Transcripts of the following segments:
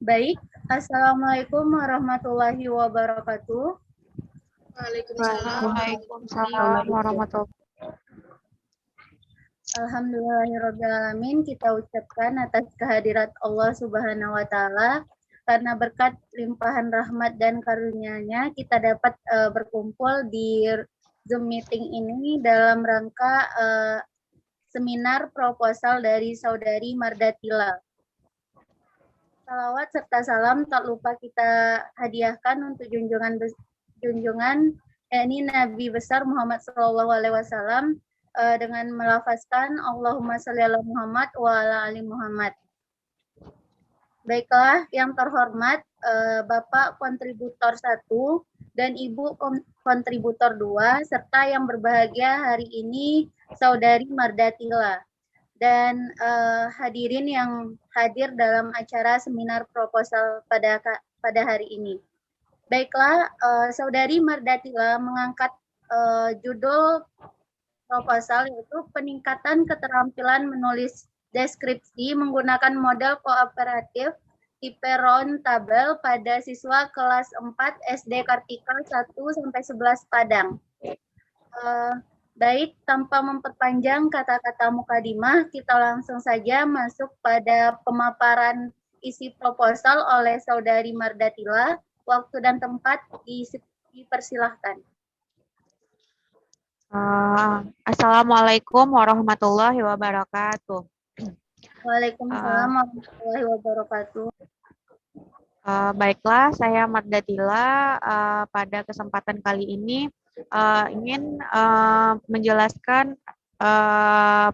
Baik, Assalamualaikum warahmatullahi wabarakatuh. Waalaikumsalam warahmatullahi wabarakatuh. Alhamdulillahirrahmanirrahim, kita ucapkan atas kehadirat Allah Subhanahu wa Ta'ala, karena berkat limpahan rahmat dan karunia-Nya kita dapat berkumpul di Zoom meeting ini dalam rangka seminar proposal dari Saudari Mardatila. Salawat serta salam tak lupa kita hadiahkan untuk junjungan yakni Nabi besar Muhammad SAW dengan melafazkan Allahumma sholli ala Muhammad wa ala ali Muhammad. Baiklah, yang terhormat Bapak kontributor 1 dan Ibu kontributor 2 serta yang berbahagia hari ini Saudari Mardatila dan hadirin yang hadir dalam acara seminar proposal pada hari ini. Baiklah, Saudari Mardatila mengangkat judul proposal yaitu peningkatan keterampilan menulis deskripsi menggunakan model kooperatif tipe round table pada siswa kelas 4 SD Kartika 1 sampai 11 Padang. Baik, tanpa memperpanjang kata-kata mukadimah, kita langsung saja masuk pada pemaparan isi proposal oleh Saudari Mardatila. Waktu dan tempat dipersilahkan. Assalamualaikum warahmatullahi wabarakatuh. Waalaikumsalam warahmatullahi wabarakatuh. Baiklah, saya Mardatila. Pada kesempatan kali ini ingin menjelaskan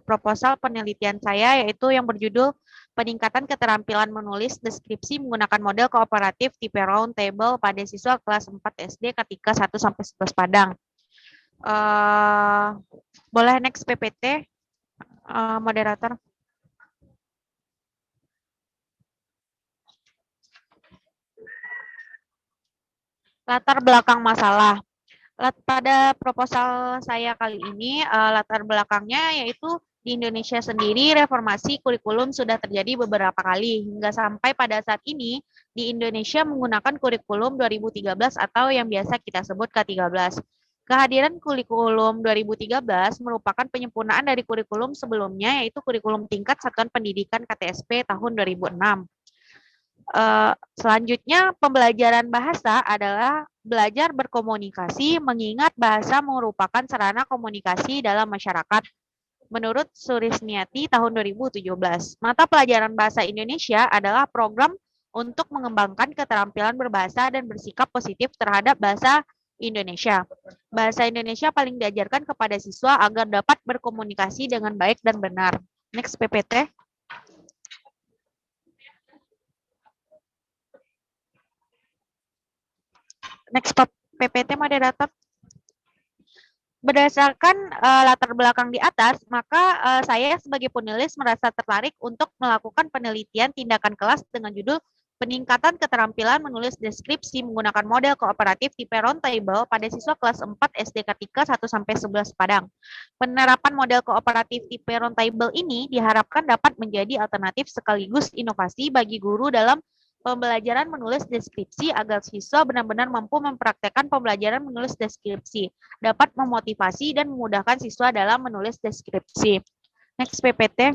proposal penelitian saya, yaitu yang berjudul peningkatan keterampilan menulis deskripsi menggunakan model kooperatif tipe round table pada siswa kelas 4 SD Kartika 1 sampai 11 Padang. Boleh next PPT, moderator. Latar belakang masalah. Pada proposal saya kali ini, latar belakangnya yaitu di Indonesia sendiri reformasi kurikulum sudah terjadi beberapa kali, hingga sampai pada saat ini di Indonesia menggunakan kurikulum 2013 atau yang biasa kita sebut K13. Kehadiran kurikulum 2013 merupakan penyempurnaan dari kurikulum sebelumnya, yaitu kurikulum tingkat satuan pendidikan KTSP tahun 2006. Selanjutnya, pembelajaran bahasa adalah belajar berkomunikasi, mengingat bahasa merupakan sarana komunikasi dalam masyarakat. Menurut Surisniati tahun 2017, mata pelajaran bahasa Indonesia adalah program untuk mengembangkan keterampilan berbahasa dan bersikap positif terhadap bahasa Indonesia. Bahasa Indonesia paling diajarkan kepada siswa agar dapat berkomunikasi dengan baik dan benar. Next PPT. Next PPT moderator. Berdasarkan latar belakang di atas, maka saya sebagai penulis merasa tertarik untuk melakukan penelitian tindakan kelas dengan judul peningkatan keterampilan menulis deskripsi menggunakan model kooperatif tipe round table pada siswa kelas 4 SD Kartika 1 sampai 11 Padang. Penerapan model kooperatif tipe round table ini diharapkan dapat menjadi alternatif sekaligus inovasi bagi guru dalam pembelajaran menulis deskripsi agar siswa benar-benar mampu mempraktekkan pembelajaran menulis deskripsi, dapat memotivasi dan memudahkan siswa dalam menulis deskripsi. Next PPT.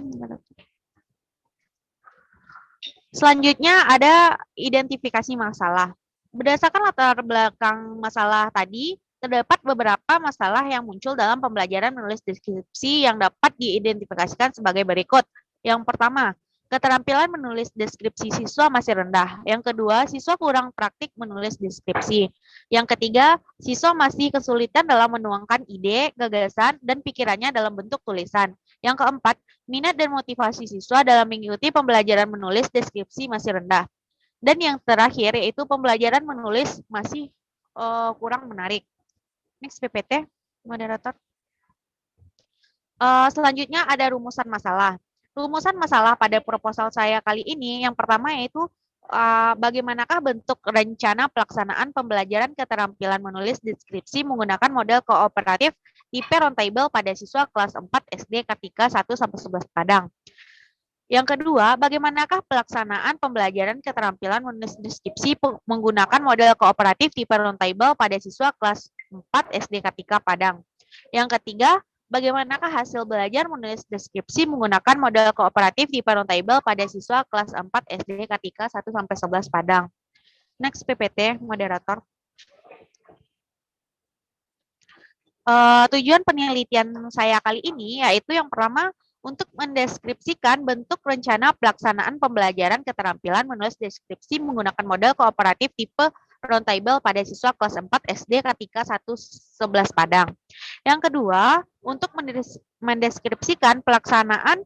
Selanjutnya ada identifikasi masalah. Berdasarkan latar belakang masalah tadi, terdapat beberapa masalah yang muncul dalam pembelajaran menulis deskripsi yang dapat diidentifikasikan sebagai berikut. Yang pertama, keterampilan menulis deskripsi siswa masih rendah. Yang kedua, siswa kurang praktik menulis deskripsi. Yang ketiga, siswa masih kesulitan dalam menuangkan ide, gagasan, dan pikirannya dalam bentuk tulisan. Yang keempat, minat dan motivasi siswa dalam mengikuti pembelajaran menulis deskripsi masih rendah. Dan yang terakhir, yaitu pembelajaran menulis masih kurang menarik. Next PPT, moderator. Selanjutnya ada rumusan masalah. Rumusan masalah pada proposal saya kali ini yang pertama yaitu bagaimanakah bentuk rencana pelaksanaan pembelajaran keterampilan menulis deskripsi menggunakan model kooperatif tipe round table pada siswa kelas 4 SD Kartika 1 sampai 11 Padang. Yang kedua, bagaimanakah pelaksanaan pembelajaran keterampilan menulis deskripsi menggunakan model kooperatif tipe roundtable pada siswa kelas 4 SD Kartika Padang? Yang ketiga, bagaimanakah hasil belajar menulis deskripsi menggunakan model kooperatif tipe roundtable pada siswa kelas 4 SD Kartika 1-11 Padang? Next PPT, moderator. Tujuan penelitian saya kali ini yaitu yang pertama, untuk mendeskripsikan bentuk rencana pelaksanaan pembelajaran keterampilan menulis deskripsi menggunakan model kooperatif tipe roundtable pada siswa kelas 4 SD Kartika 1-11 Padang. Yang kedua, untuk mendeskripsikan pelaksanaan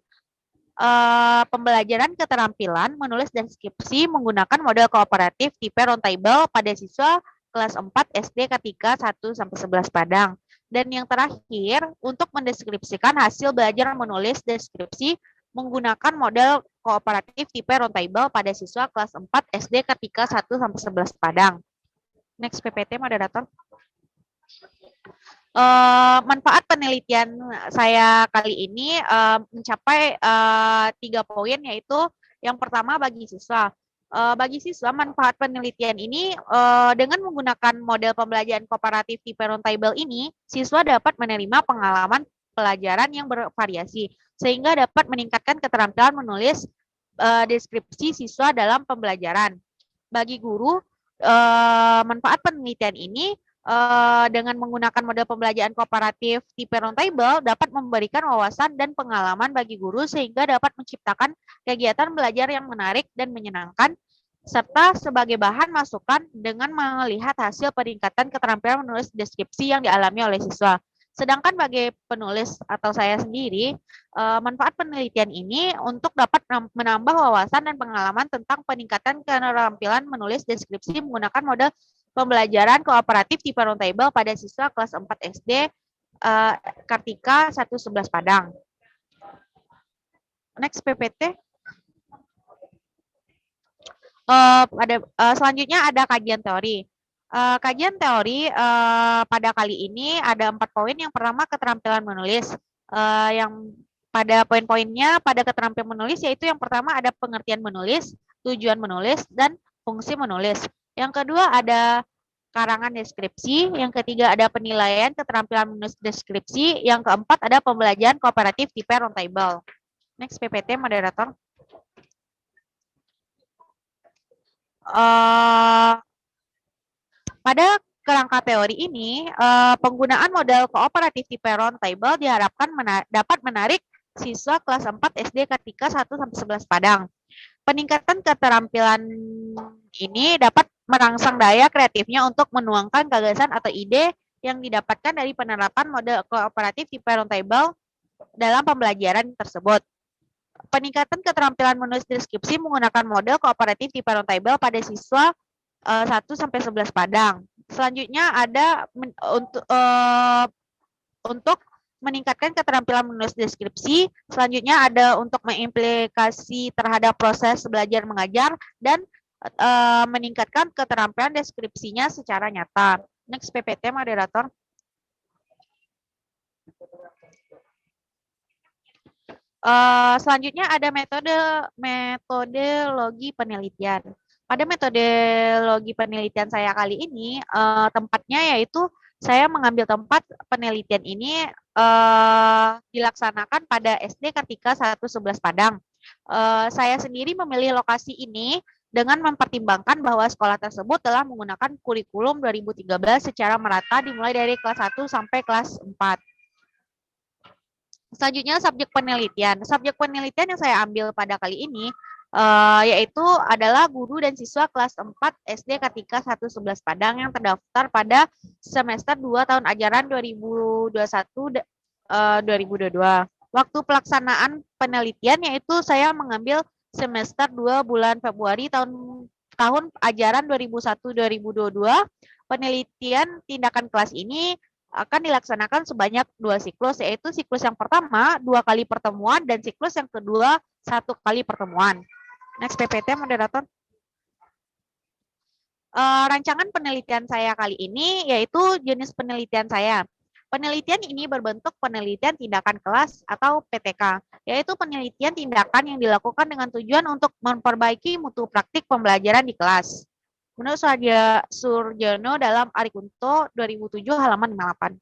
pembelajaran keterampilan menulis deskripsi menggunakan model kooperatif tipe roundtable pada siswa kelas 4 SD Kartika 1-11 Padang. Dan yang terakhir, untuk mendeskripsikan hasil belajar menulis deskripsi menggunakan model kooperatif tipe roundtable pada siswa kelas 4 SD Kartika 1-11 Padang. Next PPT, moderator. Manfaat penelitian saya kali ini mencapai 3 poin, yaitu yang pertama bagi siswa. Bagi siswa, manfaat penelitian ini dengan menggunakan model pembelajaran kooperatif tipe roundtable ini, siswa dapat menerima pengalaman pelajaran yang bervariasi, sehingga dapat meningkatkan keterampilan menulis deskripsi siswa dalam pembelajaran. Bagi guru, manfaat penelitian ini dengan menggunakan model pembelajaran kooperatif tipe roundtable dapat memberikan wawasan dan pengalaman bagi guru sehingga dapat menciptakan kegiatan belajar yang menarik dan menyenangkan, serta sebagai bahan masukan dengan melihat hasil peningkatan keterampilan menulis deskripsi yang dialami oleh siswa. Sedangkan bagi penulis atau saya sendiri, manfaat penelitian ini untuk dapat menambah wawasan dan pengalaman tentang peningkatan keterampilan menulis deskripsi menggunakan model pembelajaran kooperatif tipe roundtable pada siswa kelas 4 SD Kartika 1-11 Padang. Next PPT. Selanjutnya ada kajian teori. Kajian teori pada kali ini ada 4 poin. Yang pertama, keterampilan menulis. Yang pada poin-poinnya pada keterampilan menulis yaitu yang pertama ada pengertian menulis, tujuan menulis, dan fungsi menulis. Yang kedua ada karangan deskripsi, yang ketiga ada penilaian keterampilan menulis deskripsi, yang keempat ada pembelajaran kooperatif tipe roundtable. Next PPT, moderator. Pada kerangka teori ini, penggunaan model kooperatif tipe roundtable diharapkan dapat menarik siswa kelas 4 SD Kartika 1-11 Padang. Peningkatan keterampilan ini dapat merangsang daya kreatifnya untuk menuangkan gagasan atau ide yang didapatkan dari penerapan model kooperatif tipe roundtable dalam pembelajaran tersebut. Peningkatan keterampilan menulis deskripsi menggunakan model kooperatif tipe roundtable pada siswa 1-11 Padang. Selanjutnya ada untuk meningkatkan keterampilan menulis deskripsi. Selanjutnya ada untuk mengimplikasi terhadap proses belajar mengajar dan meningkatkan keterampilan deskripsinya secara nyata. Next PPT, moderator. Selanjutnya ada metodologi penelitian. Pada metodologi penelitian saya kali ini, tempatnya yaitu saya mengambil tempat penelitian ini dilaksanakan pada SD Kartika 1-11 Padang. Saya sendiri memilih lokasi ini dengan mempertimbangkan bahwa sekolah tersebut telah menggunakan kurikulum 2013 secara merata dimulai dari kelas 1 sampai kelas 4. Selanjutnya subjek penelitian. Subjek penelitian yang saya ambil pada kali ini yaitu adalah guru dan siswa kelas 4 SD Kartika 1-11 Padang yang terdaftar pada semester 2 tahun ajaran 2021-2022. Waktu pelaksanaan penelitian yaitu saya mengambil semester 2 bulan Februari tahun ajaran 2001-2022. Penelitian tindakan kelas ini akan dilaksanakan sebanyak 2 siklus, yaitu siklus yang pertama 2 kali pertemuan dan siklus yang kedua 1 kali pertemuan. Next PPT, moderator. Rancangan penelitian saya kali ini yaitu jenis penelitian saya. Penelitian ini berbentuk penelitian tindakan kelas atau PTK, yaitu penelitian tindakan yang dilakukan dengan tujuan untuk memperbaiki mutu praktik pembelajaran di kelas. Menurut Surjono dalam Arikunto 2007 halaman 58.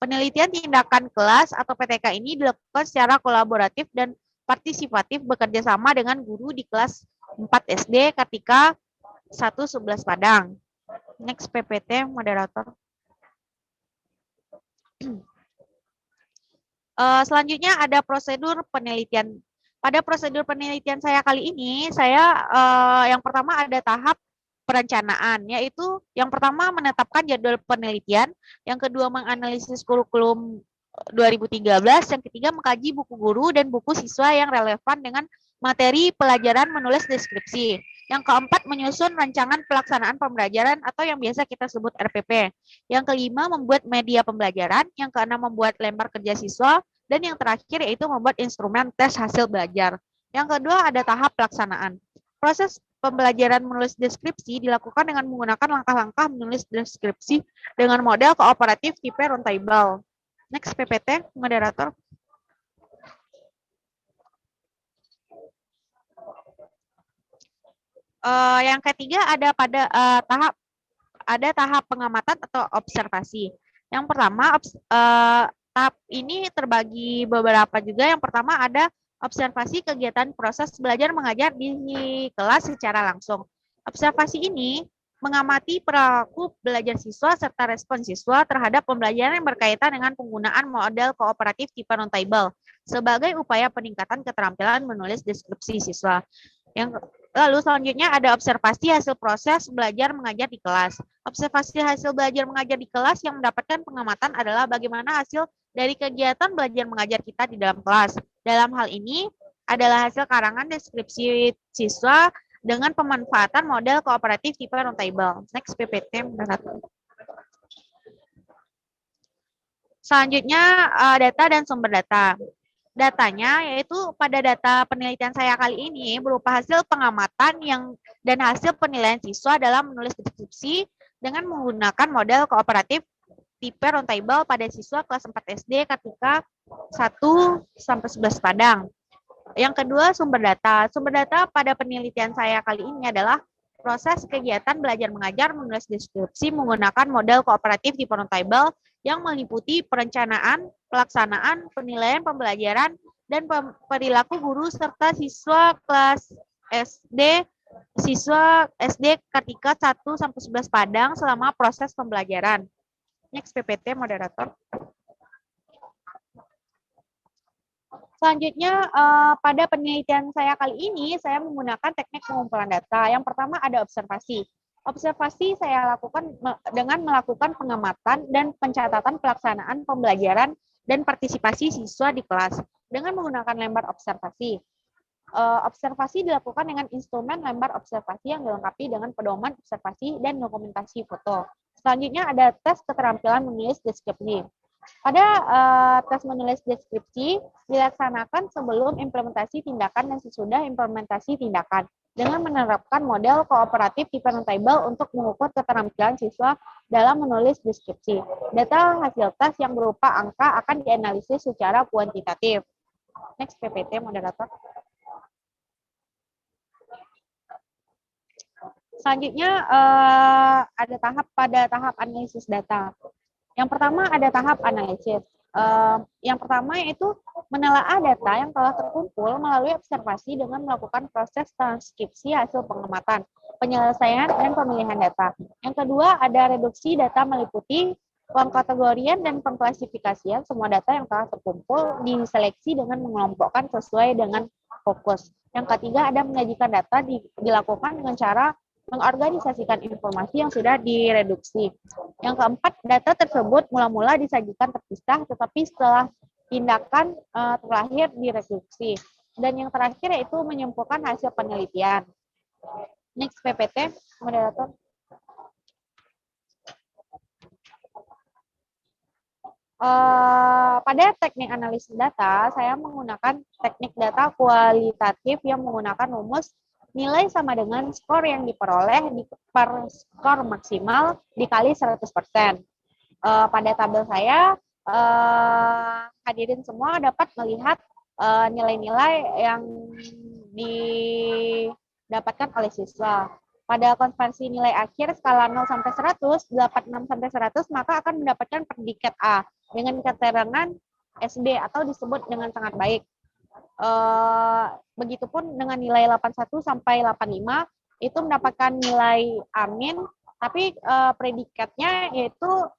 Penelitian tindakan kelas atau PTK ini dilakukan secara kolaboratif dan partisipatif bekerja sama dengan guru di kelas 4 SD ketika 1-11 Padang. Next PPT, moderator. Selanjutnya ada prosedur penelitian. Pada prosedur penelitian saya kali ini, yang pertama ada tahap perencanaan, yaitu yang pertama menetapkan jadwal penelitian, yang kedua menganalisis kurikulum 2013, yang ketiga mengkaji buku guru dan buku siswa yang relevan dengan materi pelajaran menulis deskripsi. Yang keempat, menyusun rancangan pelaksanaan pembelajaran atau yang biasa kita sebut RPP. Yang kelima, membuat media pembelajaran. Yang keenam, membuat lembar kerja siswa. Dan yang terakhir yaitu membuat instrumen tes hasil belajar. Yang kedua, ada tahap pelaksanaan. Proses pembelajaran menulis deskripsi dilakukan dengan menggunakan langkah-langkah menulis deskripsi dengan model kooperatif tipe roundtable. Next PPT, moderator. Yang ketiga ada tahap pengamatan atau observasi. Yang pertama tahap ini terbagi beberapa juga. Yang pertama ada observasi kegiatan proses belajar mengajar di kelas secara langsung. Observasi ini mengamati perilaku belajar siswa serta respon siswa terhadap pembelajaran yang berkaitan dengan penggunaan model kooperatif tipe roundtable sebagai upaya peningkatan keterampilan menulis deskripsi siswa. Lalu selanjutnya ada observasi hasil proses belajar mengajar di kelas. Observasi hasil belajar mengajar di kelas yang mendapatkan pengamatan adalah bagaimana hasil dari kegiatan belajar mengajar kita di dalam kelas. Dalam hal ini adalah hasil karangan deskripsi siswa dengan pemanfaatan model kooperatif tipe roundtable. Next PPT. Selanjutnya data dan sumber data. Datanya yaitu pada data penelitian saya kali ini berupa hasil pengamatan dan hasil penilaian siswa dalam menulis deskripsi dengan menggunakan model kooperatif tipe roundtable pada siswa kelas 4 SD ketika 1-11 Padang. Yang kedua, sumber data. Sumber data pada penelitian saya kali ini adalah proses kegiatan belajar mengajar menulis deskripsi menggunakan model kooperatif tipe roundtable yang meliputi perencanaan, pelaksanaan, penilaian pembelajaran, dan perilaku guru serta siswa SD ketika 1-11 Padang selama proses pembelajaran. Next PPT, moderator. Selanjutnya, pada penelitian saya kali ini, saya menggunakan teknik pengumpulan data. Yang pertama ada observasi. Observasi saya lakukan dengan melakukan pengamatan dan pencatatan pelaksanaan pembelajaran dan partisipasi siswa di kelas dengan menggunakan lembar observasi. Observasi dilakukan dengan instrumen lembar observasi yang dilengkapi dengan pedoman observasi dan dokumentasi foto. Selanjutnya ada tes keterampilan menulis deskripsi. Pada tes menulis deskripsi dilaksanakan sebelum implementasi tindakan dan sesudah implementasi tindakan dengan menerapkan model kooperatif tipe roundtable untuk mengukur keterampilan siswa dalam menulis deskripsi. Data hasil tes yang berupa angka akan dianalisis secara kuantitatif. Next PPT, moderator. Selanjutnya ada tahap analisis data. Yang pertama ada tahap analisis. Yang pertama yaitu menelaah data yang telah terkumpul melalui observasi dengan melakukan proses transkripsi hasil pengamatan, penyelesaian, dan pemilihan data. Yang kedua ada reduksi data meliputi pengkategorian dan pengklasifikasian semua data yang telah terkumpul diseleksi dengan mengelompokkan sesuai dengan fokus. Yang ketiga ada menyajikan data dilakukan dengan cara mengorganisasikan informasi yang sudah direduksi. Yang keempat, data tersebut mula-mula disajikan terpisah, tetapi setelah tindakan terakhir direduksi. Dan yang terakhir yaitu menyimpulkan hasil penelitian. Next PPT, moderator. Pada teknik analisis data, saya menggunakan teknik data kualitatif yang menggunakan rumus nilai sama dengan skor yang diperoleh per skor maksimal dikali 100%. Pada tabel saya, hadirin semua dapat melihat nilai-nilai yang didapatkan oleh siswa. Pada konversi nilai akhir skala 0 sampai 100, 86 sampai 100, maka akan mendapatkan predikat A dengan keterangan SB atau disebut dengan sangat baik. Begitupun dengan nilai 81 sampai 85 itu mendapatkan nilai amin, tapi predikatnya yaitu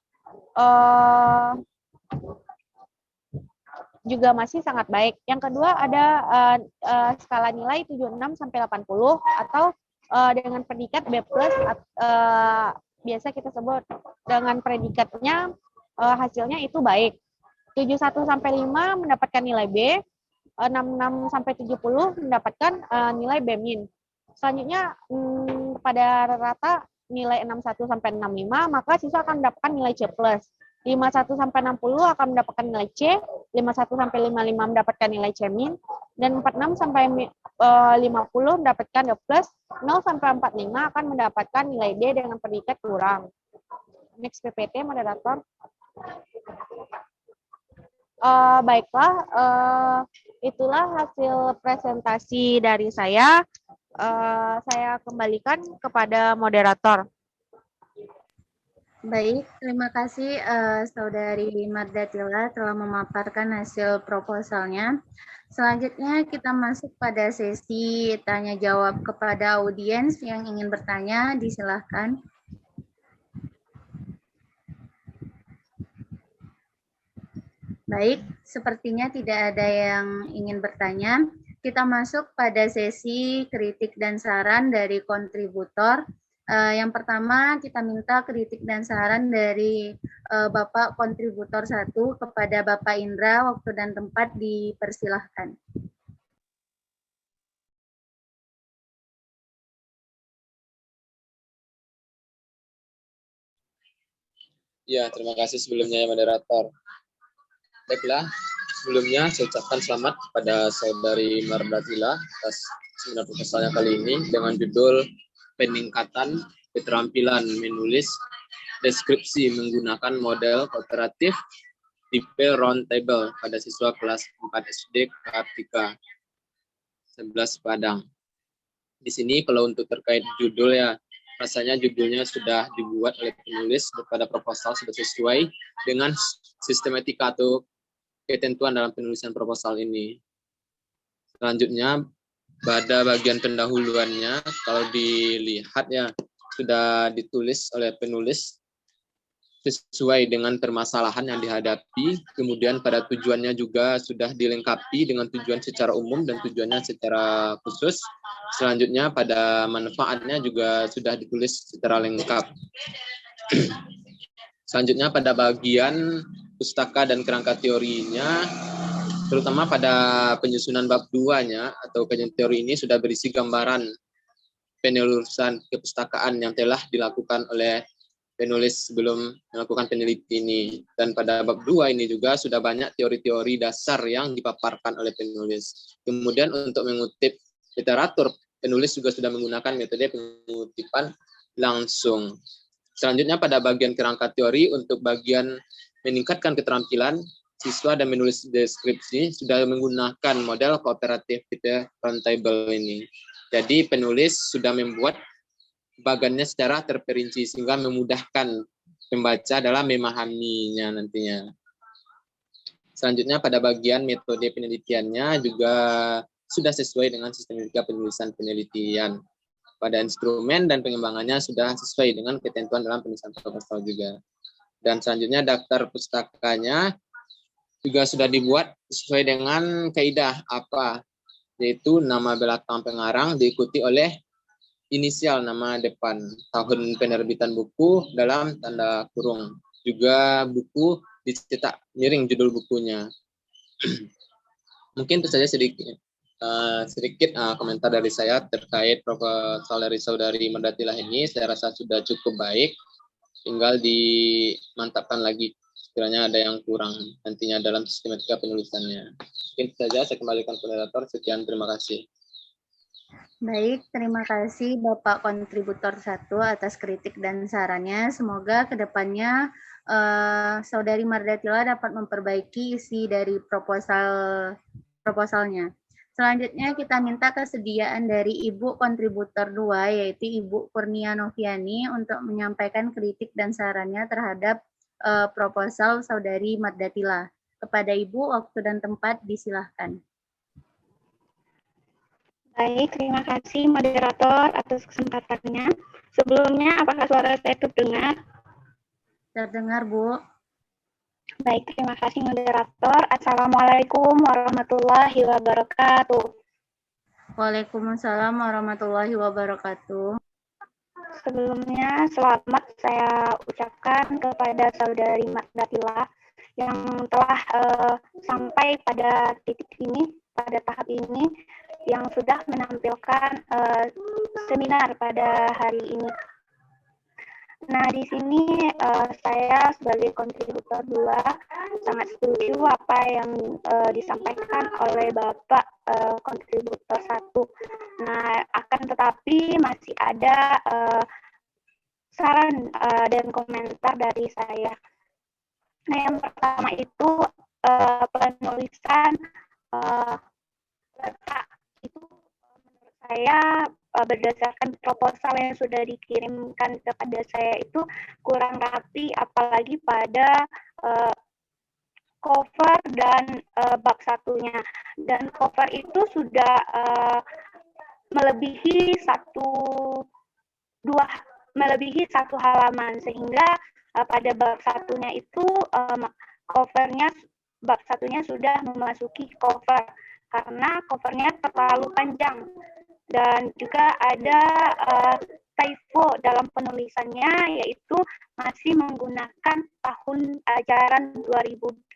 juga masih sangat baik. Yang kedua ada skala nilai 76 sampai 80 atau dengan predikat B+, biasa kita sebut dengan predikatnya hasilnya itu baik. 71 sampai 5 mendapatkan nilai B, 66 sampai 70 mendapatkan nilai B-. Selanjutnya pada rata nilai 61 sampai 65 maka siswa akan mendapatkan nilai C+. 51 sampai 60 akan mendapatkan nilai C, 51 sampai 55 mendapatkan nilai C-, dan 46 sampai 50 mendapatkan D+, 0 sampai 45 akan mendapatkan nilai D dengan predikat kurang. Next PPT, moderator. Baiklah, itulah hasil presentasi dari saya. Saya kembalikan kepada moderator. Baik, terima kasih Saudari Mardatila telah memaparkan hasil proposalnya. Selanjutnya kita masuk pada sesi tanya jawab kepada audiens yang ingin bertanya, disilahkan. Baik, sepertinya tidak ada yang ingin bertanya. Kita masuk pada sesi kritik dan saran dari kontributor. Yang pertama kita minta kritik dan saran dari Bapak kontributor 1 kepada Bapak Indra. Waktu dan tempat dipersilahkan. Ya, terima kasih sebelumnya ya moderator. Baiklah, sebelumnya saya ucapkan selamat kepada Saudari Mardatila atas seminar proposalnya kali ini dengan judul peningkatan keterampilan menulis deskripsi menggunakan model kooperatif tipe round table pada siswa kelas 4 SD Kartika 11 Padang. Di sini kalau untuk terkait judul ya, rasanya judulnya sudah dibuat oleh penulis pada proposal sudah sesuai dengan sistematika atau ketentuan dalam penulisan proposal ini. Selanjutnya pada bagian pendahuluannya kalau dilihat ya sudah ditulis oleh penulis sesuai dengan permasalahan yang dihadapi, kemudian pada tujuannya juga sudah dilengkapi dengan tujuan secara umum dan tujuannya secara khusus. Selanjutnya pada manfaatnya juga sudah ditulis secara lengkap. Selanjutnya pada bagian pustaka dan kerangka teorinya, terutama pada penyusunan bab 2-nya atau kajian teori ini sudah berisi gambaran penelusuran kepustakaan yang telah dilakukan oleh penulis sebelum melakukan peneliti ini. Dan pada bab 2 ini juga sudah banyak teori-teori dasar yang dipaparkan oleh penulis. Kemudian untuk mengutip literatur, penulis juga sudah menggunakan metode pengutipan langsung. Selanjutnya pada bagian kerangka teori untuk bagian meningkatkan keterampilan siswa dan menulis deskripsi sudah menggunakan model kooperatif tipe round table ini. Jadi penulis sudah membuat bagannya secara terperinci sehingga memudahkan pembaca dalam memahaminya nantinya. Selanjutnya pada bagian metode penelitiannya juga sudah sesuai dengan sistematika penulisan penelitian. Pada instrumen dan pengembangannya sudah sesuai dengan ketentuan dalam penulisan proposal juga. Dan selanjutnya daftar pustakanya juga sudah dibuat sesuai dengan kaidah apa, yaitu nama belakang pengarang diikuti oleh inisial nama depan, tahun penerbitan buku dalam tanda kurung. Juga buku dicetak miring judul bukunya. Mungkin itu saja sedikit komentar dari saya terkait proposal dari Saudari Mardatilah ini. Saya rasa sudah cukup baik. Tinggal dimantapkan lagi sekiranya ada yang kurang nantinya dalam sistematika penulisannya. Mungkin itu saja, saya kembalikan ke moderator. Sekian, terima kasih. Baik, terima kasih Bapak kontributor 1 atas kritik dan sarannya. Semoga kedepannya Saudari Mardatila dapat memperbaiki isi dari proposalnya. Selanjutnya kita minta kesediaan dari Ibu kontributor 2, yaitu Ibu Kurnia Noviani, untuk menyampaikan kritik dan sarannya terhadap proposal Saudari Mardatila. Kepada Ibu, waktu dan tempat disilahkan. Baik, terima kasih moderator atas kesempatannya. Sebelumnya, apakah suara saya terdengar? Terdengar, Bu. Baik, terima kasih moderator. Assalamualaikum warahmatullahi wabarakatuh. Waalaikumsalam warahmatullahi wabarakatuh. Sebelumnya, selamat saya ucapkan kepada Saudari Mardatila yang telah sampai pada titik ini, pada tahap ini, yang sudah menampilkan seminar pada hari ini. Nah, di sini saya sebagai kontributor 2 sangat setuju apa yang disampaikan oleh Bapak kontributor 1. Nah, akan tetapi masih ada saran dan komentar dari saya. Nah, yang pertama itu penulisan data itu menurut saya berdasarkan proposal yang sudah dikirimkan kepada saya itu kurang rapi, apalagi pada cover dan bab satunya. Dan cover itu sudah melebihi satu halaman, sehingga pada bab satunya itu bab satunya sudah memasuki cover karena covernya terlalu panjang. Dan juga ada typo dalam penulisannya, yaitu masih menggunakan tahun ajaran 2018.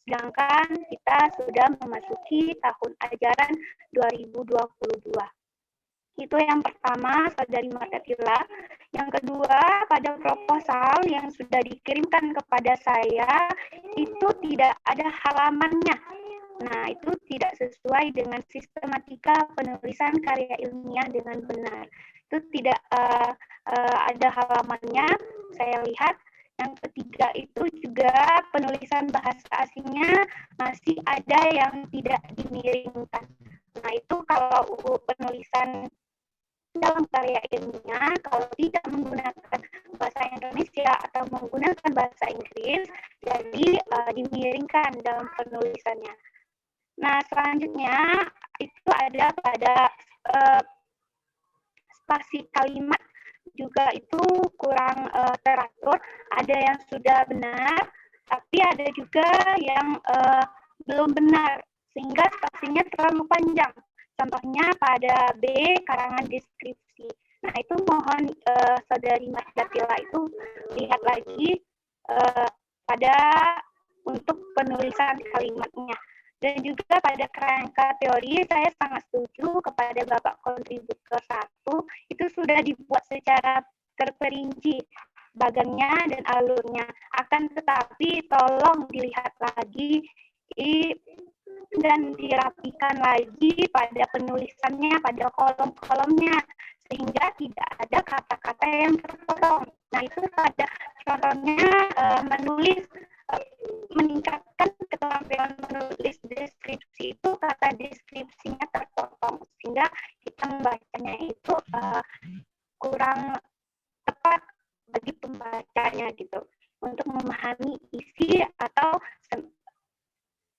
Sedangkan kita sudah memasuki tahun ajaran 2022. Itu yang pertama, Saudari Mardatila. Yang kedua, pada proposal yang sudah dikirimkan kepada saya, itu tidak ada halamannya. Nah, itu tidak sesuai dengan sistematika penulisan karya ilmiah dengan benar. Itu tidak ada halamannya, saya lihat. Yang ketiga itu juga penulisan bahasa asingnya masih ada yang tidak dimiringkan. Nah, itu kalau penulisan dalam karya ilmiah, kalau tidak menggunakan bahasa Indonesia atau menggunakan bahasa Inggris, jadi dimiringkan dalam penulisannya. Nah, selanjutnya itu ada pada spasi kalimat juga itu kurang teratur. Ada yang sudah benar, tapi ada juga yang belum benar, sehingga spasinya terlalu panjang. Contohnya pada B, karangan deskripsi. Nah, itu mohon Saudari Mardatila itu lihat lagi pada untuk penulisan kalimatnya. Dan juga pada kerangka teori, saya sangat setuju kepada Bapak kontributor 1, itu sudah dibuat secara terperinci bagangnya dan alurnya. Akan tetapi tolong dilihat lagi dan dirapikan lagi pada penulisannya, pada kolom-kolomnya, sehingga tidak ada kata-kata yang terpotong. Nah, itu pada contohnya menulis, meningkatkan keterampilan menulis deskripsi itu, kata deskripsinya terpotong, sehingga kita membacanya itu kurang tepat bagi pembacanya gitu, untuk memahami isi atau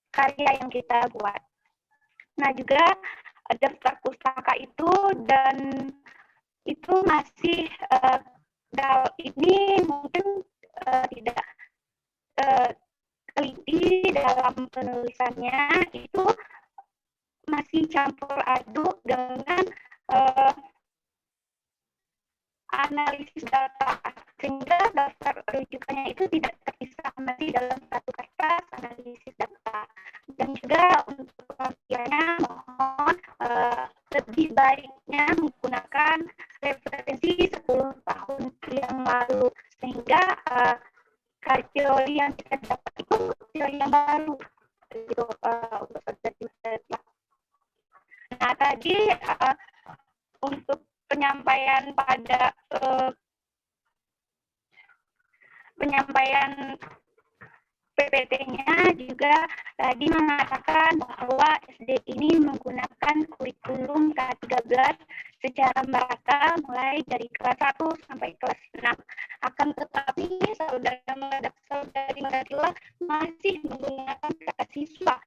karya yang kita buat. Nah, juga daftar pustaka itu, dan itu masih ini mungkin tidak teliti dalam penulisannya, itu masih campur aduk dengan analisis data, sehingga daftar rujukannya itu tidak terpisah masih dalam satu kertas analisis data. Dan juga untuk pengertiannya mohon lebih baiknya menggunakan referensi 10 tahun yang lalu, sehingga teori yang kita dapat itu teori yang baru gitu, Nah, tadi untuk penyampaian pada penyampaian PPT-nya juga tadi mengatakan bahwa SD ini menggunakan kurikulum K13 secara merata mulai dari kelas 1 sampai kelas 6. Akan tetapi saudari Madakila masih menggunakan kata siswa.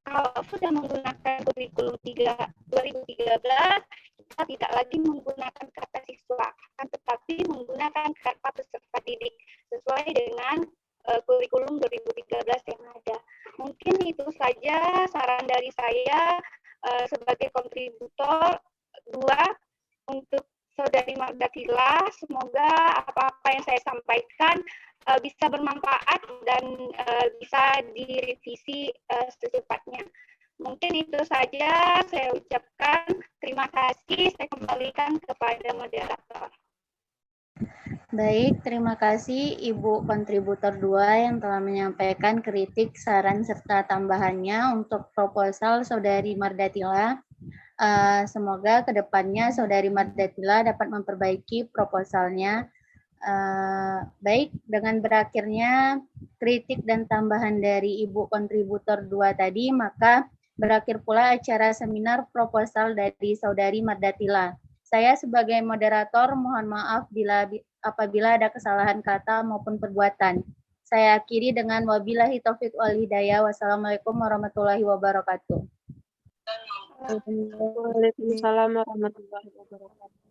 Kalau sudah menggunakan kurikulum 2013, kita tidak lagi menggunakan kata siswa, akan tetapi menggunakan kata peserta didik sesuai dengan kurikulum 2013 yang ada. Mungkin itu saja saran dari saya sebagai kontributor 2 untuk Saudari Mardatila. Semoga apa-apa yang saya sampaikan bisa bermanfaat dan bisa direvisi secepatnya. Mungkin itu saja saya ucapkan terima kasih. Saya kembalikan kepada moderator. Baik, terima kasih Ibu kontributor 2 yang telah menyampaikan kritik, saran, serta tambahannya untuk proposal Saudari Mardatila. Semoga kedepannya Saudari Mardatila dapat memperbaiki proposalnya. Baik, dengan berakhirnya kritik dan tambahan dari Ibu kontributor 2 tadi, maka berakhir pula acara seminar proposal dari Saudari Mardatila. Saya sebagai moderator mohon maaf apabila ada kesalahan kata maupun perbuatan. Saya akhiri dengan wabillahi taufiq wal hidayah. Wassalamualaikum warahmatullahi wabarakatuh. Waalaikumsalam warahmatullahi wabarakatuh.